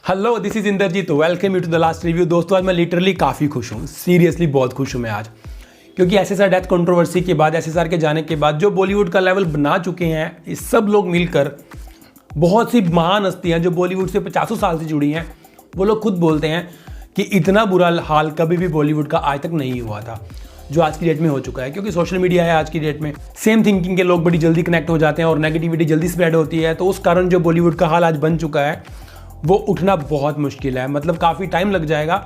Hello, this is Indrajeet. Welcome you to the last review. दोस्तों, आज मैं लिटरली काफ़ी खुश हूँ, सीरियसली बहुत खुश हूँ मैं आज, क्योंकि एसएसआर डेथ कंट्रोवर्सी के बाद, एसएसआर के जाने के बाद जो बॉलीवुड का लेवल बना चुके हैं ये सब लोग मिलकर, बहुत सी महान हस्तियाँ जो बॉलीवुड से 50 साल से जुड़ी हैं, वो लोग खुद बोलते हैं कि इतना बुरा हाल कभी भी बॉलीवुड का आज तक नहीं हुआ था जो आज की डेट में हो चुका है। क्योंकि सोशल मीडिया है आज की डेट में, सेम थिंकिंग के लोग बड़ी जल्दी कनेक्ट हो जाते हैं और नेगेटिविटी जल्दी स्प्रेड होती है। तो उस कारण जो बॉलीवुड का हाल आज बन चुका है वो उठना बहुत मुश्किल है। मतलब काफ़ी टाइम लग जाएगा,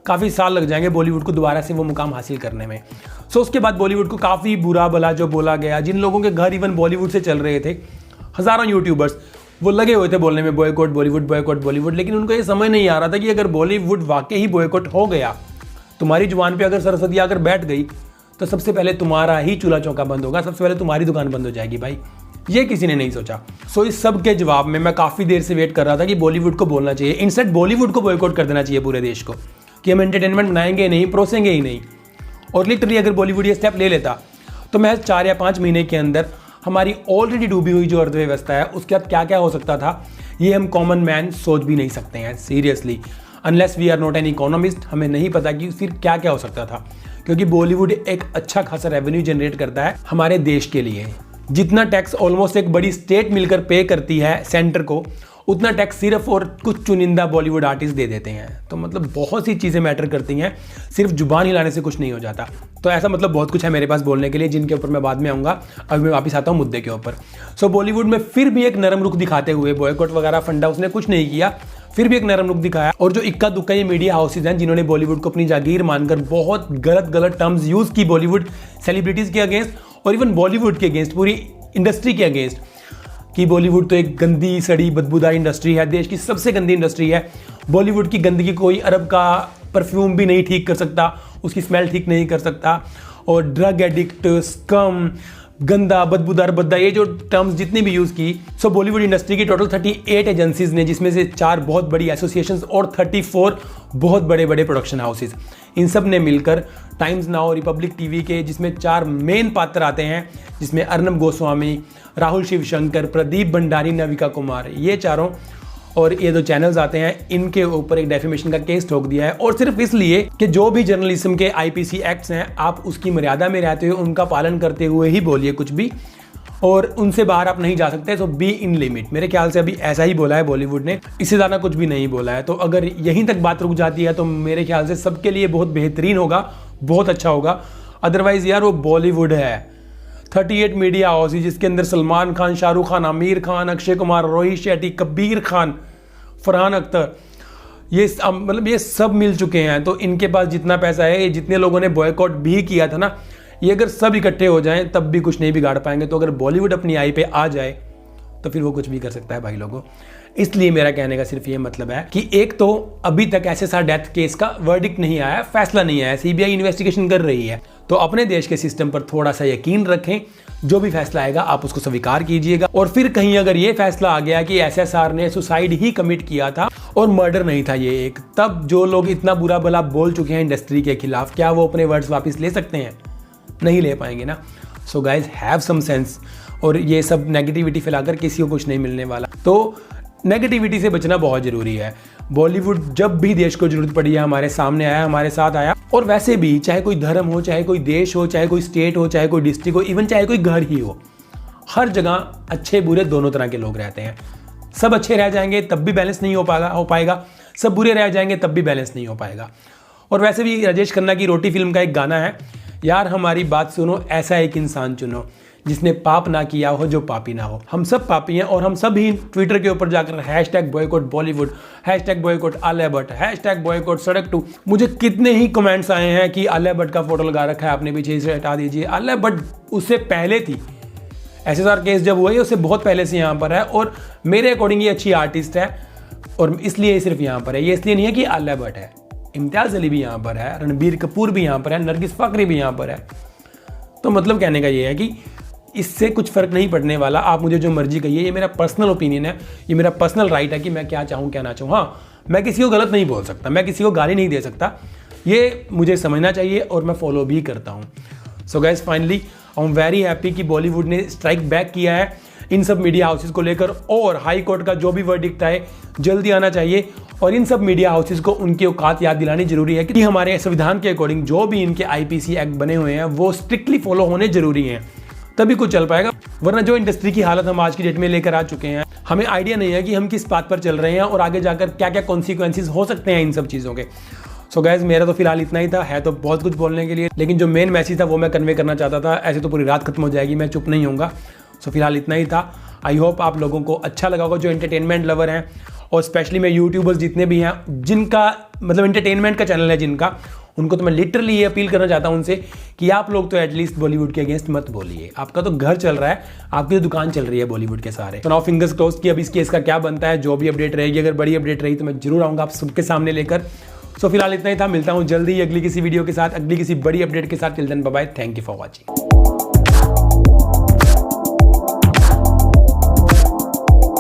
काफ़ी साल लग जाएंगे बॉलीवुड को दोबारा से वो मुकाम हासिल करने में। सो उसके बाद बॉलीवुड को काफ़ी बुरा भला जो बोला गया, जिन लोगों के घर इवन बॉलीवुड से चल रहे थे, हज़ारों यूट्यूबर्स वो लगे हुए थे बोलने में बॉयकॉट बॉलीवुड, बॉयकॉट बॉलीवुड। लेकिन उनको ये समझ नहीं आ रहा था कि अगर बॉलीवुड वाकई ही बॉयकॉट हो गया, तुम्हारी जुबान पे अगर सरस्वती आकर बैठ गई, तो सबसे पहले तुम्हारा ही चूल्हा चौका बंद होगा, सबसे पहले तुम्हारी दुकान बंद हो जाएगी भाई। ये किसी ने नहीं सोचा। सो इस सब के जवाब में मैं काफ़ी देर से वेट कर रहा था कि बॉलीवुड को बोलना चाहिए, इंस्टेंट बॉलीवुड को बॉयकॉट कर देना चाहिए पूरे देश को, कि हम एंटरटेनमेंट बनाएंगे नहीं, परोसेंगे ही नहीं। और लिटरली अगर बॉलीवुड ये स्टेप ले लेता तो महज 4 या 5 महीने के अंदर हमारी ऑलरेडी डूबी हुई जो अर्थव्यवस्था है उसके बाद क्या क्या हो सकता था, ये हम कॉमन मैन सोच भी नहीं सकते हैं seriously. Unless we are not an economist, हमें नहीं पता कि फिर क्या क्या हो सकता था। क्योंकि बॉलीवुड एक अच्छा खासा रेवेन्यू जनरेट करता है हमारे देश के लिए। जितना टैक्स ऑलमोस्ट एक बड़ी स्टेट मिलकर पे करती है सेंटर को, उतना टैक्स सिर्फ और कुछ चुनिंदा बॉलीवुड आर्टिस्ट दे देते हैं। तो मतलब बहुत सी चीज़ें मैटर करती हैं, सिर्फ जुबान हिलाने से कुछ नहीं हो जाता। तो ऐसा मतलब बहुत कुछ है मेरे पास बोलने के लिए, जिनके ऊपर मैं बाद में आऊँगा। अब मैं वापस आता हूँ मुद्दे के ऊपर। सो बॉलीवुड में फिर भी एक नरम रुख दिखाते हुए, बॉयकॉट वगैरह फंडा उसने कुछ नहीं किया, फिर भी एक नरम रुख दिखाया। और जो इक्का दुक्का ये मीडिया हाउसेज हैं जिन्होंने बॉलीवुड को अपनी जागीर मानकर बहुत गलत टर्म्स यूज़ की बॉलीवुड सेलिब्रिटीज़ के अगेंस्ट और इवन बॉलीवुड के अगेंस्ट, पूरी इंडस्ट्री के अगेंस्ट, कि बॉलीवुड तो एक गंदी सड़ी बदबूदार इंडस्ट्री है, देश की सबसे गंदी इंडस्ट्री है। बॉलीवुड की गंदगी कोई अरब का परफ्यूम भी नहीं ठीक कर सकता, उसकी स्मेल ठीक नहीं कर सकता। और ड्रग एडिक्ट, स्कम, गंदा, बदबूदार, बद्दा, ये जो टर्म्स जितनी भी यूज़ की। सो बॉलीवुड इंडस्ट्री की टोटल 38 एजेंसीज ने, जिसमें से 4 बहुत बड़ी एसोसिएशंस और 34 बहुत बड़े बड़े प्रोडक्शन हाउसेज, इन सब ने मिलकर टाइम्स नाउ, रिपब्लिक टीवी के, जिसमें 4 मेन पात्र आते हैं, जिसमें अर्नब गोस्वामी, राहुल शिवशंकर, प्रदीप भंडारी, नविका कुमार, ये चारों और ये 2 चैनल्स आते हैं, इनके ऊपर एक डेफेमेशन का केस ठोक दिया है। और सिर्फ इसलिए कि जो भी जर्नलिज्म के आईपीसी एक्ट्स हैं, आप उसकी मर्यादा में रहते हुए उनका पालन करते हुए ही बोलिए कुछ भी, और उनसे बाहर आप नहीं जा सकते। तो बी इन लिमिट, मेरे ख्याल से अभी ऐसा ही बोला है बॉलीवुड ने, इससे ज़्यादा कुछ भी नहीं बोला है। तो अगर यहीं तक बात रुक जाती है तो मेरे ख्याल से सबके लिए बहुत बेहतरीन होगा, बहुत अच्छा होगा। अदरवाइज यार वो बॉलीवुड है, 38 मीडिया हाउस, जिसके अंदर सलमान खान, शाहरुख खान, आमिर खान, अक्षय कुमार, रोहित शेट्टी, कबीर खान, फरहान अख्तर, ये मतलब ये सब मिल चुके हैं। तो इनके पास जितना पैसा है, ये जितने लोगों ने बॉयकॉट भी किया था ना, ये अगर सब इकट्ठे हो जाएं तब भी कुछ नहीं बिगाड़ पाएंगे। तो अगर बॉलीवुड अपनी आई पे आ जाए तो फिर वो कुछ भी कर सकता है भाई लोगों। इसलिए मेरा कहने का सिर्फ ये मतलब है कि एक तो अभी तक एसएसआर डेथ केस का वर्डिक्ट नहीं आया, फैसला नहीं आया, सीबीआई इन्वेस्टिगेशन कर रही है। तो अपने देश के सिस्टम पर थोड़ा सा यकीन रखें, जो भी फैसला आएगा आप उसको स्वीकार कीजिएगा। और फिर कहीं अगर ये फैसला आ गया कि एसएसआर ने सुसाइड ही कमिट किया था और मर्डर नहीं था ये एक, तब जो लोग इतना बुरा भला बोल चुके हैं इंडस्ट्री के खिलाफ, क्या वो अपने वर्ड्स वापस ले सकते हैं? नहीं ले पाएंगे ना। So guys have some sense. और ये सब नेगेटिविटी फैलाकर किसी को कुछ नहीं मिलने वाला। तो नेगेटिविटी से बचना बहुत ज़रूरी है। बॉलीवुड जब भी देश को जरूरत पड़ी है हमारे सामने आया, हमारे साथ आया। और वैसे भी चाहे कोई धर्म हो, चाहे कोई देश हो, चाहे कोई स्टेट हो, चाहे कोई डिस्ट्रिक्ट हो, इवन चाहे कोई घर ही हो, हर जगह अच्छे बुरे दोनों तरह के लोग रहते हैं। सब अच्छे रह जाएंगे तब भी बैलेंस नहीं हो पाएगा, सब बुरे रह जाएंगे तब भी बैलेंस नहीं हो पाएगा। और वैसे भी राजेश खन्ना की रोटी फिल्म का एक गाना है, यार हमारी बात सुनो, ऐसा एक इंसान चुनो जिसने पाप ना किया हो, जो पापी ना हो। हम सब पापी हैं और हम सब ही ट्विटर के ऊपर जाकर #boycott Bollywood, #boycott Alia Bhatt, #boycott सड़क टू, मुझे कितने ही कमेंट्स आए हैं कि आलिया भट्ट का फोटो लगा रखा है आपने, पीछे से हटा दीजिए। आलिया भट्ट उससे पहले थी, एसएसआर केस जब हुआ है उससे बहुत पहले से यहाँ पर है। और मेरे अकॉर्डिंग ये अच्छी आर्टिस्ट है और इसलिए सिर्फ यहाँ पर है। ये इसलिए नहीं है कि आलिया भट्ट है, इम्तियाज़ अली भी यहाँ पर है, रणबीर कपूर भी यहाँ पर है, नरगिस फाकरी भी यहाँ पर है। तो मतलब कहने का ये है कि इससे कुछ फ़र्क नहीं पड़ने वाला। आप मुझे जो मर्जी कहिए, ये मेरा पर्सनल ओपिनियन है, ये मेरा पर्सनल राइट है कि मैं क्या चाहूँ क्या ना चाहूँ। हाँ, मैं किसी को गलत नहीं बोल सकता, मैं किसी को गाली नहीं दे सकता, ये मुझे समझना चाहिए और मैं फॉलो भी करता हूँ। So guys, finally I am very happy कि बॉलीवुड ने स्ट्राइक बैक किया है इन सब मीडिया हाउसेस को लेकर, और हाई कोर्ट का जो भी वर्डिक्ट आए जल्दी आना चाहिए और इन सब मीडिया हाउसेस को उनकी औकात याद दिलानी जरूरी है कि हमारे संविधान के अकॉर्डिंग जो भी इनके आईपीसी एक्ट बने हुए हैं वो स्ट्रिक्टली फॉलो होने जरूरी हैं, तभी कुछ चल पाएगा। वरना जो इंडस्ट्री की हालत हम आज की डेट में लेकर आ चुके हैं, हमें आइडिया नहीं है कि हम किस बात पर चल रहे हैं और आगे जाकर क्या क्या कॉन्सिक्वेंसेस हो सकते हैं इन सब चीज़ों के। सो गाइस, मेरा तो फिलहाल इतना ही था, है तो बहुत कुछ बोलने के लिए, लेकिन जो मेन मैसेज था वो मैं कन्वे करना चाहता था। ऐसे तो पूरी रात खत्म हो जाएगी, मैं चुप नहीं होऊंगा। सो फिलहाल इतना ही था। आई होप आप लोगों को अच्छा लगा होगा, जो एंटरटेनमेंट लवर हैं और स्पेशली मैं यूट्यूबर्स जितने भी हैं जिनका मतलब एंटरटेनमेंट का चैनल है जिनका, उनको तो मैं लिटरली ये अपील करना चाहता हूं उनसे कि आप लोग तो एटलीस्ट बॉलीवुड के अगेंस्ट मत बोलिए। आपका तो घर चल रहा है, आपकी तो दुकान चल रही है बॉलीवुड के सारे। तो नाउ फिंगर्स क्लोज कि अब इस केस का क्या बनता है। जो भी अपडेट रहेगी, अगर बड़ी अपडेट रही तो मैं जरूर आऊँगा आप सबके सामने लेकर। सो फिलहाल इतना ही था, मिलता हूँ जल्दी ही अगली किसी वीडियो के साथ, अगली किसी बड़ी अपडेट के साथ। Till then bye bye, thank you for watching.